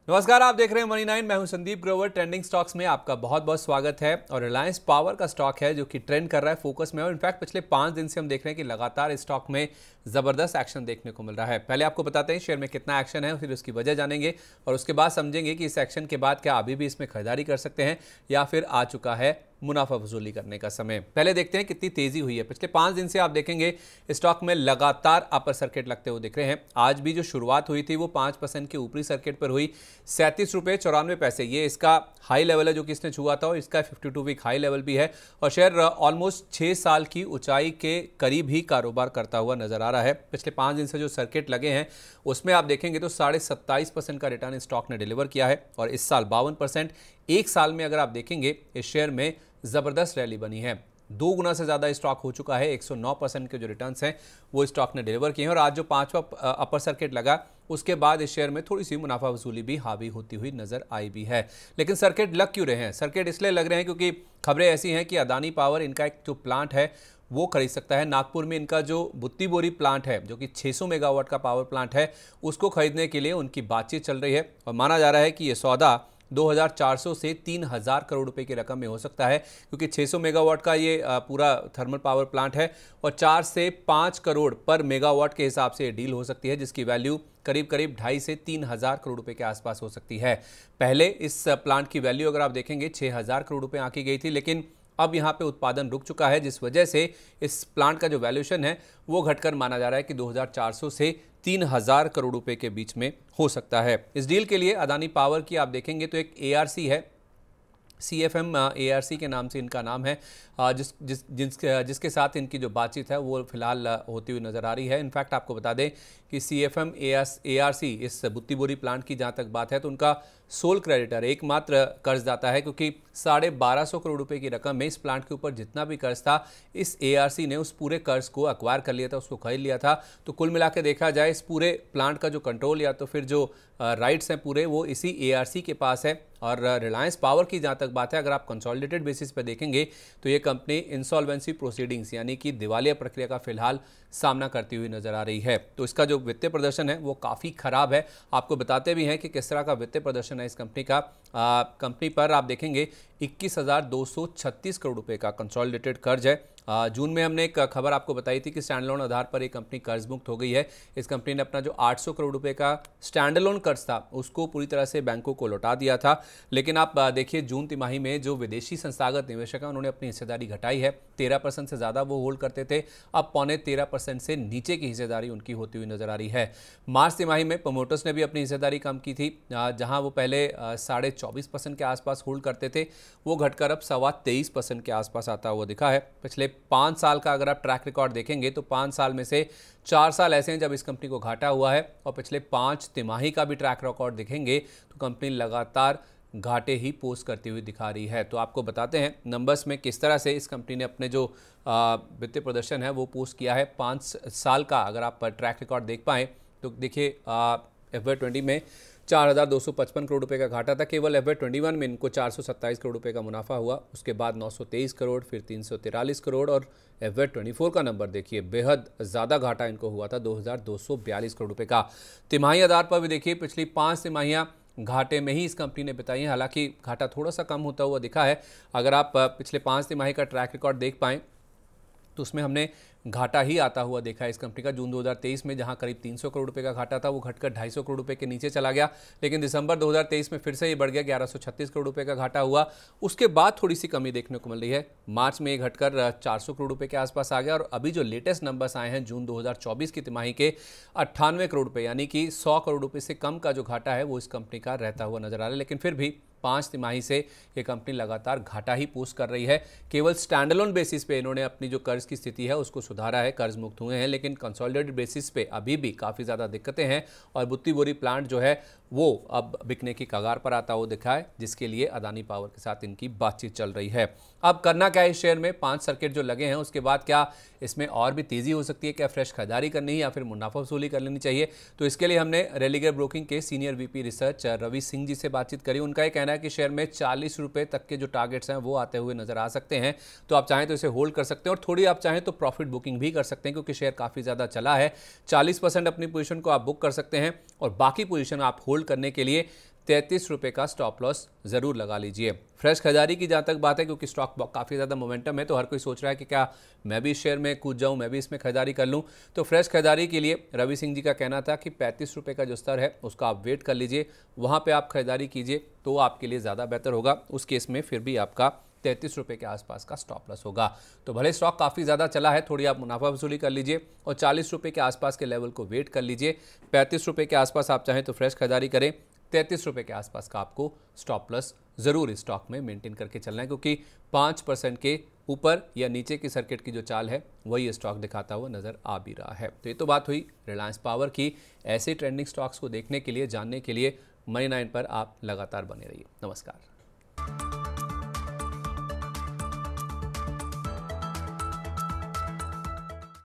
नमस्कार, आप देख रहे हैं मनी 9। मैं हूं संदीप ग्रोवर। ट्रेंडिंग स्टॉक्स में आपका बहुत बहुत स्वागत है। और रिलायंस पावर का स्टॉक है जो कि ट्रेंड कर रहा है, फोकस में। और इनफैक्ट पिछले 5 दिन से हम देख रहे हैं कि लगातार इस स्टॉक में जबरदस्त एक्शन देखने को मिल रहा है। पहले आपको बताते हैं शेयर में कितना एक्शन है, फिर उसकी वजह जानेंगे और उसके बाद समझेंगे कि इस एक्शन के बाद क्या अभी भी इसमें खरीदारी कर सकते हैं या फिर आ चुका है मुनाफा वसूली करने का समय। पहले देखते हैं कितनी तेजी हुई है। पिछले 5 दिन से आप देखेंगे स्टॉक में लगातार अपर सर्किट लगते हुए दिख रहे हैं। आज भी जो शुरुआत हुई थी वो 5% के ऊपरी सर्किट पर हुई, 37 रुपये 94 पैसे। ये इसका हाई लेवल है जो कि इसने छुआ था और इसका 52 वीक हाई लेवल भी है। और शेयर ऑलमोस्ट 6 साल की ऊंचाई के करीब ही कारोबार करता हुआ नजर आ रहा है। पिछले 5 दिन से जो सर्किट लगे हैं उसमें आप देखेंगे तो 27.5% का रिटर्न स्टॉक ने डिलीवर किया है और इस साल 52%। एक साल में अगर आप देखेंगे इस शेयर में जबरदस्त रैली बनी है। 2 गुना से ज्यादा स्टॉक हो चुका है। 109% के जो रिटर्न्स हैं वो स्टॉक ने डिलीवर किए हैं। और आज जो 5वां अपर सर्किट लगा उसके बाद इस शेयर में थोड़ी सी मुनाफा वसूली भी हावी होती हुई नजर आई भी है। लेकिन सर्किट लग क्यों रहे हैं? सर्किट इसलिए लग रहे हैं क्योंकि खबरें ऐसी हैं कि अदानी पावर इनका एक जो प्लांट है वो खरीद सकता है। नागपुर में इनका जो बुत्ती बोरी प्लांट है जो कि 600 मेगावाट का पावर प्लांट है, उसको खरीदने के लिए उनकी बातचीत चल रही है। और माना जा रहा है कि ये सौदा 2400 से 3000 करोड़ रुपए की रकम में हो सकता है, क्योंकि 600 मेगावाट का ये पूरा थर्मल पावर प्लांट है और 4 से 5 करोड़ पर मेगावाट के हिसाब से ये डील हो सकती है, जिसकी वैल्यू करीब करीब 2.5 से 3000 करोड़ रुपए के आसपास हो सकती है। पहले इस प्लांट की वैल्यू अगर आप देखेंगे 6000 करोड़ रुपए आंकी गई थी, लेकिन अब यहाँ पे उत्पादन रुक चुका है, जिस वजह से इस प्लांट का जो वैल्यूएशन है वो घटकर माना जा रहा है कि 2400 से 3000 करोड़ रुपए के बीच में हो सकता है। इस डील के लिए अदानी पावर की आप देखेंगे तो एक ARC है, CFM ARC के नाम से इनका नाम है, जिसके साथ इनकी जो बातचीत है वो फिलहाल होती हुई नजर आ रही है। इनफैक्ट आपको बता दें कि CFM ARC इस बुत्ती बोरी प्लांट की जहां तक बात है तो उनका सोल क्रेडिटर, एकमात्र कर्जदाता है, क्योंकि 1250 करोड़ रुपए की रकम में इस प्लांट के ऊपर जितना भी कर्ज था इस ARC ने उस पूरे कर्ज को एक्वायर कर लिया था, उसको खरीद लिया था। तो कुल मिला के देखा जाए इस पूरे प्लांट का जो कंट्रोल या तो फिर जो राइट्स हैं पूरे वो इसी ARC के पास है। और रिलायंस पावर की जहाँ तक बात है, अगर आप कंसोलिडेटेड बेसिस पे देखेंगे तो ये कंपनी इंसॉल्वेंसी प्रोसीडिंग्स यानी कि दिवालिया प्रक्रिया का फिलहाल सामना करती हुई नजर आ रही है। तो इसका जो वित्तीय प्रदर्शन है वो काफ़ी खराब है। आपको बताते भी हैं कि किस तरह का वित्तीय प्रदर्शन है इस कंपनी का। कंपनी पर आप देखेंगे 21,236 करोड़ रुपए का कंसोलिडेटेड कर्ज है। जून में हमने एक खबर आपको बताई थी कि स्टैंडअलोन आधार पर एक कंपनी कर्ज मुक्त हो गई है। इस कंपनी ने अपना जो 800 करोड़ रुपए का स्टैंडअलोन कर्ज था उसको पूरी तरह से बैंकों को लौटा दिया था। लेकिन आप देखिए जून तिमाही में जो विदेशी संस्थागत निवेशक हैं उन्होंने अपनी हिस्सेदारी घटाई है। 13% से ज़्यादा वो होल्ड करते थे, अब 13.25% से नीचे की हिस्सेदारी उनकी होती हुई नजर आ रही है। मार्च तिमाही में प्रमोटर्स ने भी अपनी हिस्सेदारी कम की थी, जहां वो पहले 24.5% के आसपास होल्ड करते थे, वो घटकर अब 23.25% के आसपास आता हुआ दिखा है। पिछले 5 साल का अगर आप ट्रैक रिकॉर्ड देखेंगे तो 5 साल में से 4 साल ऐसे हैं जब इस कंपनी को घाटा हुआ है, और पिछले 5 तिमाही का भी ट्रैक रिकॉर्ड देखेंगे तो कंपनी लगातार घाटे ही पोस्ट करती हुई दिखा रही है। तो आपको बताते हैं नंबर्स में किस तरह से इस कंपनी ने अपने जो वित्तीय प्रदर्शन है वो पोस्ट किया है। 5 साल का अगर आप ट्रैक रिकॉर्ड देख पाएँ तो देखिए FY20 में 4,255 करोड़ रुपए का घाटा था। केवल FY21 में इनको 427 करोड़ रुपए का मुनाफा हुआ, उसके बाद 923 करोड़, फिर 343 करोड़, और FY24 का नंबर देखिए बेहद ज़्यादा घाटा इनको हुआ था 2,242 करोड़ रुपए का। तिमाही आधार पर भी देखिए पिछली 5 तिमाहियाँ घाटे में ही इस कंपनी ने बिताई हैं। हालांकि घाटा थोड़ा सा कम होता हुआ दिखा है। अगर आप पिछले 5 तिमाही का ट्रैक रिकॉर्ड देख पाएँ तो उसमें हमने घाटा ही आता हुआ देखा है इस कंपनी का। जून 2023 में जहां करीब 300 करोड़ रुपए का घाटा था वो घटकर 250 करोड़ रुपए के नीचे चला गया, लेकिन दिसंबर 2023 में फिर से ये बढ़ गया, 1136 करोड़ रुपए का घाटा हुआ। उसके बाद थोड़ी सी कमी देखने को मिल रही है। मार्च में ये घटकर 400 करोड़ रुपए के आसपास आ गया, और अभी जो लेटेस्ट नंबर्स आए हैं जून 2024 की तिमाही के 98 करोड़ रुपए, यानी कि 100 करोड़ रुपए से कम का जो घाटा है वो इस कंपनी का रहता हुआ नजर आ रहा है। लेकिन फिर भी 5 तिमाही से ये कंपनी लगातार घाटा ही पोस्ट कर रही है। केवल स्टैंडअलोन बेसिस पे इन्होंने अपनी जो कर्ज की स्थिति है उसको सुधारा है, कर्ज मुक्त हुए हैं, लेकिन कंसोलिडेटेड बेसिस पे अभी भी काफ़ी ज़्यादा दिक्कतें हैं। और बुत्ती बोरी प्लांट जो है वो अब बिकने की कगार पर आता हुआ दिखा है, जिसके लिए अदानी पावर के साथ इनकी बातचीत चल रही है। अब करना क्या है इस शेयर में? 5 सर्किट जो लगे हैं उसके बाद क्या इसमें और भी तेज़ी हो सकती है? क्या फ्रेश खरीदारी करनी है या फिर मुनाफा वसूली कर लेनी चाहिए? तो इसके लिए हमने रेलिगर ब्रोकिंग के senior VP research Ravi Singh ji से बातचीत करी। उनका ये कहना है कि शेयर में 40 रुपये तक के जो टारगेट्स हैं वो आते हुए नजर आ सकते हैं। तो आप चाहें तो इसे होल्ड कर सकते हैं, और थोड़ी आप चाहें तो प्रॉफिट बुकिंग भी कर सकते हैं, क्योंकि शेयर काफ़ी ज़्यादा चला है। 40% अपनी पोजीशन को आप बुक कर सकते हैं और बाकी पोजीशन आप होल्ड करने के लिए ₹33 का स्टॉप लॉस ज़रूर लगा लीजिए। फ्रेश खरीदारी की जहाँ तक बात है, क्योंकि स्टॉक काफ़ी ज़्यादा मोमेंटम है, तो हर कोई सोच रहा है कि क्या मैं भी इस शेयर में कूद जाऊँ, मैं भी इसमें खरीदारी कर लूँ। तो फ्रेश खरीदारी के लिए रवि सिंह जी का कहना था कि ₹35 का जो स्तर है उसका आप वेट कर लीजिए, वहाँ पे आप खरीदारी कीजिए तो आपके लिए ज़्यादा बेहतर होगा। उस केस में फिर भी आपका ₹33 के आसपास का स्टॉप लॉस होगा। तो भले स्टॉक काफ़ी ज़्यादा चला है, थोड़ी आप मुनाफा वसूली कर लीजिए और ₹40 के आसपास के लेवल को वेट कर लीजिए। ₹35 के आसपास आप चाहें तो फ्रेश खरीदारी करें। ₹33 के आसपास का आपको स्टॉप लॉस ज़रूर इस स्टॉक में मेंटेन करके चलना है, क्योंकि 5% के ऊपर या नीचे की सर्किट की जो चाल है वही स्टॉक दिखाता हुआ नज़र आ भी रहा है। तो ये तो बात हुई रिलायंस पावर की। ऐसे ट्रेंडिंग स्टॉक्स को देखने के लिए, जानने के लिए मनी 9 पर आप लगातार बने रहिए। नमस्कार।